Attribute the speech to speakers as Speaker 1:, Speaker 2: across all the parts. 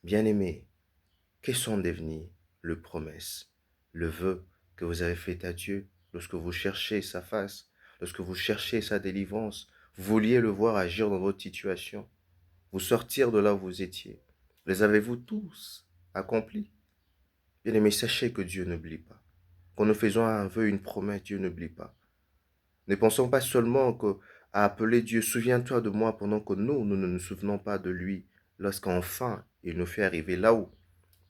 Speaker 1: Bien-aimés, que sont devenues les promesses, le vœu que vous avez fait à Dieu lorsque vous cherchez sa face, lorsque vous cherchez sa délivrance, vous vouliez le voir agir dans votre situation, vous sortir de là où vous étiez. Les avez-vous tous accomplis? Bien-aimés, sachez que Dieu n'oublie pas. Quand nous faisons un vœu, une promesse, Dieu n'oublie pas. Ne pensons pas seulement à appeler Dieu, souviens-toi de moi pendant que nous ne nous souvenons pas de lui, lorsqu'enfin il nous fait arriver là où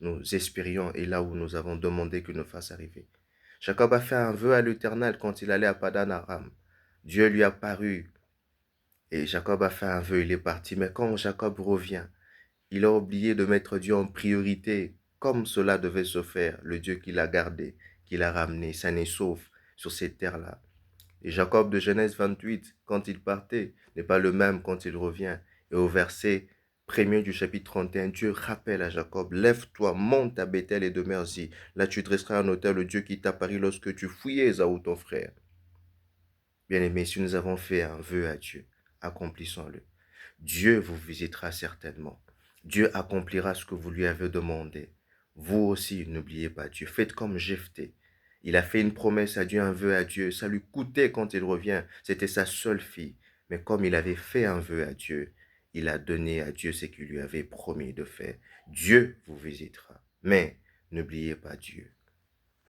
Speaker 1: nous espérions et là où nous avons demandé qu'il nous fasse arriver. Jacob a fait un vœu à l'Éternel quand il allait à Padan Aram. Dieu lui a paru et Jacob a fait un vœu, il est parti. Mais quand Jacob revient, il a oublié de mettre Dieu en priorité, comme cela devait se faire, le Dieu qu'il a gardé, qu'il a ramené, sain et sauf sur cette terre-là. Et Jacob de Genèse 28, quand il partait, n'est pas le même quand il revient. Et au verset premier du chapitre 31, Dieu rappelle à Jacob, lève-toi, monte à Bethel et demeure-y. Là, tu dresseras un autel au Dieu qui t'apparut lorsque tu fouillais Ésaü ton frère. Bien-aimés, si nous avons fait un vœu à Dieu, accomplissons-le. Dieu vous visitera certainement. Dieu accomplira ce que vous lui avez demandé. Vous aussi, n'oubliez pas Dieu. Faites comme Jephthé. Il a fait une promesse à Dieu, un vœu à Dieu. Ça lui coûtait quand il revient. C'était sa seule fille. Mais comme il avait fait un vœu à Dieu, il a donné à Dieu ce qu'il lui avait promis de faire. Dieu vous visitera. Mais n'oubliez pas Dieu.